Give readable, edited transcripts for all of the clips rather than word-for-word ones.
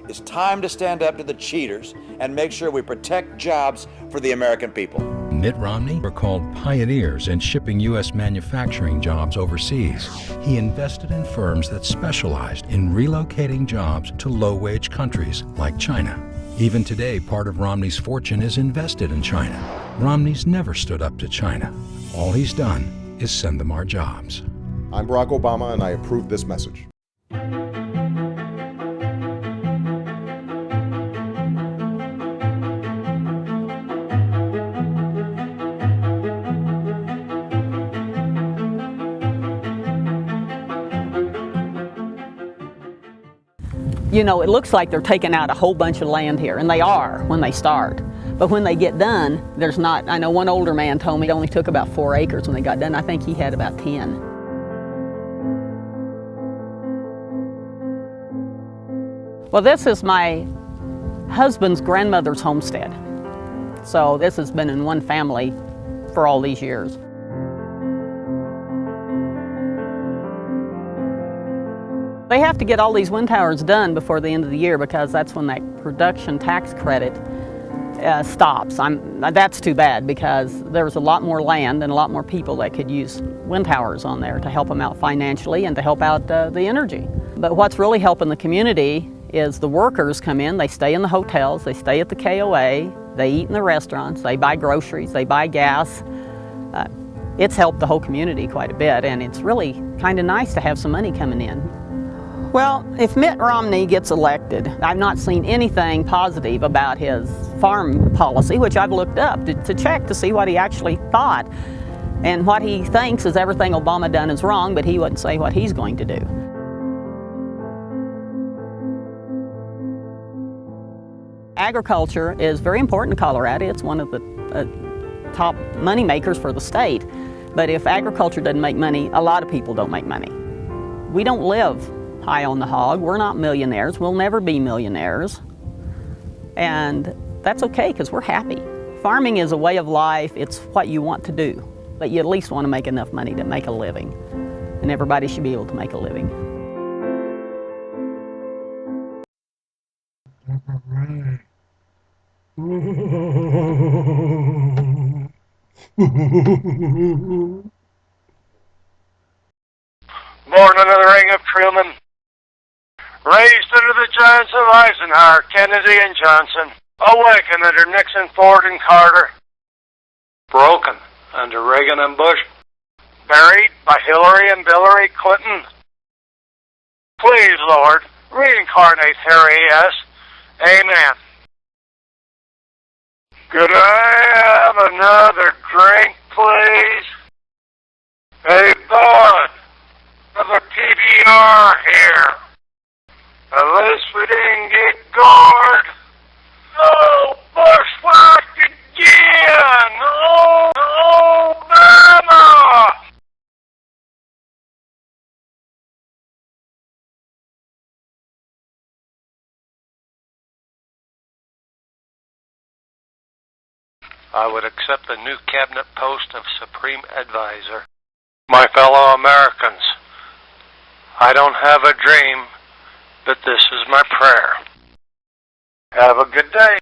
It's time to stand up to the cheaters and make sure we protect jobs for the American people. Mitt Romney were called pioneers in shipping U.S. manufacturing jobs overseas. He invested in firms that specialized in relocating jobs to low-wage countries like China. Even today, part of Romney's fortune is invested in China. Romney's never stood up to China. All he's done is send them our jobs. I'm Barack Obama, and I approve this message. You know, it looks like they're taking out a whole bunch of land here, and they are when they start. But when they get done, there's not, I know one older man told me it only took about 4 acres when they got done. I think he had about 10. Well, this is my husband's grandmother's homestead. So this has been in one family for all these years. They have to get all these wind towers done before the end of the year because that's when that production tax credit stops. That's too bad because there's a lot more land and a lot more people that could use wind towers on there to help them out financially and to help out the energy. But what's really helping the community is the workers come in, they stay in the hotels, they stay at the KOA, they eat in the restaurants, they buy groceries, they buy gas. It's helped the whole community quite a bit, and it's really kind of nice to have some money coming in. Well, if Mitt Romney gets elected, I've not seen anything positive about his farm policy, which I've looked up to check to see what he actually thought. And what he thinks is everything Obama done is wrong, but he wouldn't say what he's going to do. Agriculture is very important in Colorado. It's one of the top money makers for the state. But if agriculture doesn't make money, a lot of people don't make money. We don't live high on the hog. We're not millionaires. We'll never be millionaires. And that's okay because we're happy. Farming is a way of life. It's what you want to do. But you at least want to make enough money to make a living. And everybody should be able to make a living. Born under the ring of Truman, raised under the giants of Eisenhower, Kennedy, and Johnson, awakened under Nixon, Ford, and Carter, broken under Reagan and Bush, buried by Hillary and Hillary Clinton. Please, Lord, reincarnate Harry S. Amen. Could I have another drink, please? Hey, bud, another PBR here. At least we didn't get gored. No, bushwhacked again! Oh, Obama! I would accept the new cabinet post of Supreme Advisor. My fellow Americans, I don't have a dream, but this is my prayer. Have a good day.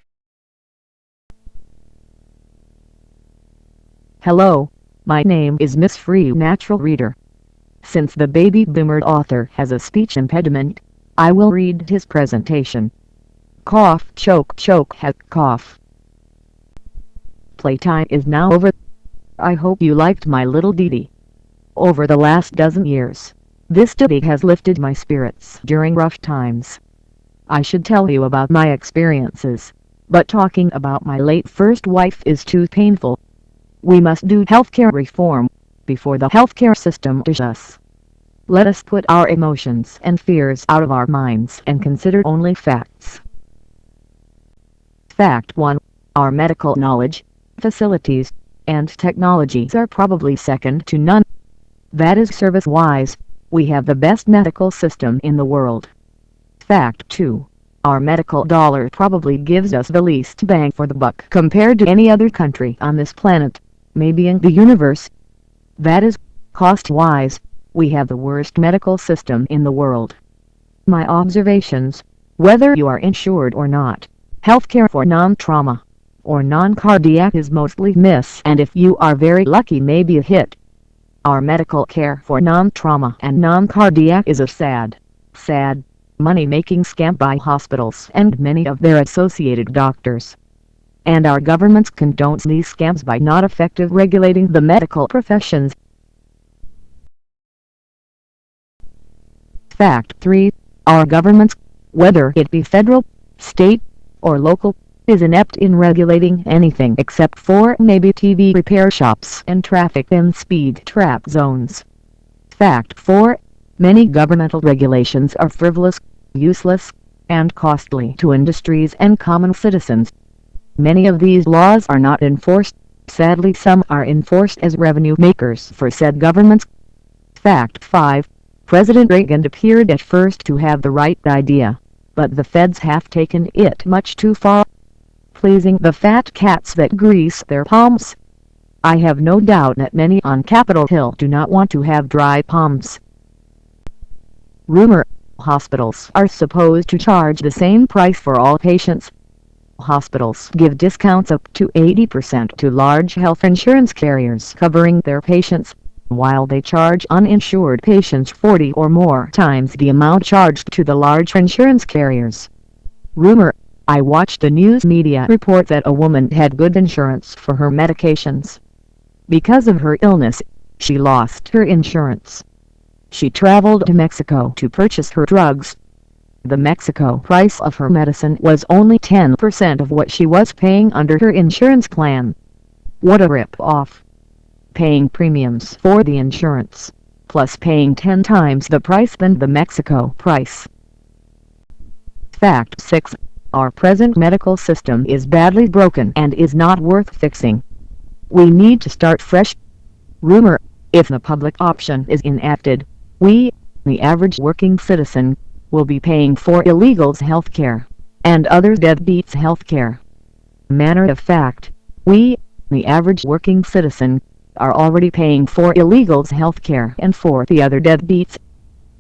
Hello, my name is Miss Free Natural Reader. Since the baby boomer author has a speech impediment, I will read his presentation. Cough, choke, heck, cough. Playtime is now over. I hope you liked my little ditty. Over the last dozen years, this ditty has lifted my spirits during rough times. I should tell you about my experiences, but talking about my late first wife is too painful. We must do healthcare reform before the healthcare system dishes us. Let us put our emotions and fears out of our minds and consider only facts. Fact 1. Our medical knowledge, facilities, and technologies are probably second to none. That is, service-wise, we have the best medical system in the world. Fact 2. Our medical dollar probably gives us the least bang for the buck compared to any other country on this planet, maybe in the universe. That is, Cost-wise, we have the worst medical system in the world. My observations, whether you are insured or not, healthcare for non-trauma or non-cardiac is mostly miss, and if you are very lucky maybe a hit. Our medical care for non-trauma and non-cardiac is a sad money-making scam by hospitals and many of their associated doctors. And our government condones these scams by not effectively regulating the medical professions. Fact 3. Our government, whether it be federal, state, or local, is inept in regulating anything except for maybe TV repair shops and traffic and speed trap zones. Fact 4. Many governmental regulations are frivolous, useless, and costly to industries and common citizens. Many of these laws are not enforced. Sadly, some are enforced as revenue makers for said governments. Fact 5. President Reagan appeared at first to have the right idea, but the feds have taken it much too far, pleasing the fat cats that grease their palms. I have no doubt that many on Capitol Hill do not want to have dry palms. Rumor: hospitals are supposed to charge the same price for all patients. Hospitals give discounts up to 80% to large health insurance carriers covering their patients, while they charge uninsured patients 40 or more times the amount charged to the large insurance carriers. Rumor: I watched a news media report that a woman had good insurance for her medications. Because of her illness, she lost her insurance. She traveled to Mexico to purchase her drugs. The Mexico price of her medicine was only 10% of what she was paying under her insurance plan. What a rip-off! Paying premiums for the insurance, plus paying 10 times the price than the Mexico price. Fact 6. Our present medical system is badly broken and is not worth fixing. We need to start fresh. Rumor: if the public option is enacted, we, the average working citizen, will be paying for illegals' health care, and other deadbeats' health care. Matter of fact, we, the average working citizen, are already paying for illegals' health care and for the other deadbeats.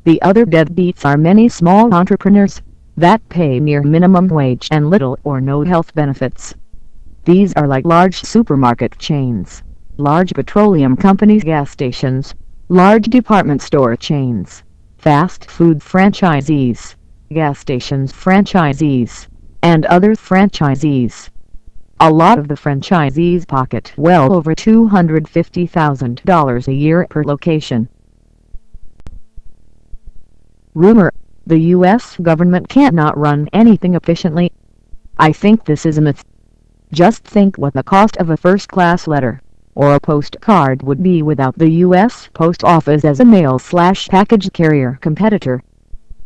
The other deadbeats are many small entrepreneurs that pay near minimum wage and little or no health benefits. These are like large supermarket chains, large petroleum companies' gas stations, large department store chains, fast food franchisees, gas stations franchisees, and other franchisees. A lot of the franchisees pocket well over $250,000 a year per location. Rumor: the U.S. government cannot run anything efficiently. I think this is a myth. Just think what the cost of a first-class letter or a postcard would be without the U.S. Post Office as a mail/package carrier competitor.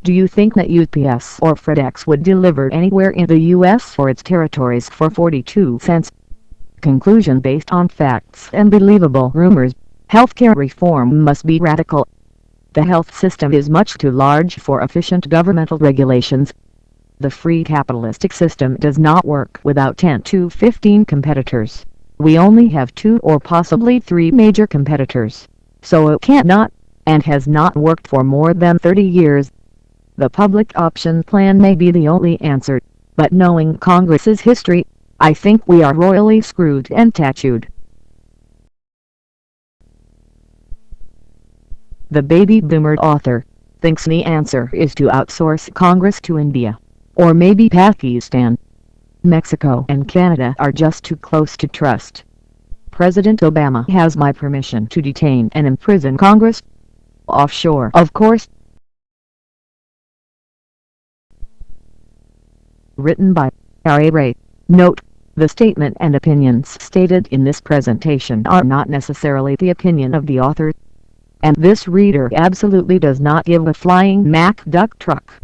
Do you think that UPS or FedEx would deliver anywhere in the U.S. or its territories for 42 cents? Conclusion: based on facts and believable rumors, healthcare reform must be radical. The health system is much too large for efficient governmental regulations. The free capitalistic system does not work without 10 to 15 competitors. We only have 2 or possibly 3 major competitors, so it cannot, and has not worked for more than 30 years. The public option plan may be the only answer, but knowing Congress's history, I think we are royally screwed and tattooed. The baby boomer author thinks the answer is to outsource Congress to India, or maybe Pakistan. Mexico and Canada are just too close to trust. President Obama has my permission to detain and imprison Congress. Offshore, of course. Written by R.A. Ray. Note: the statement and opinions stated in this presentation are not necessarily the opinion of the author, and this reader absolutely does not give a flying Mack duck truck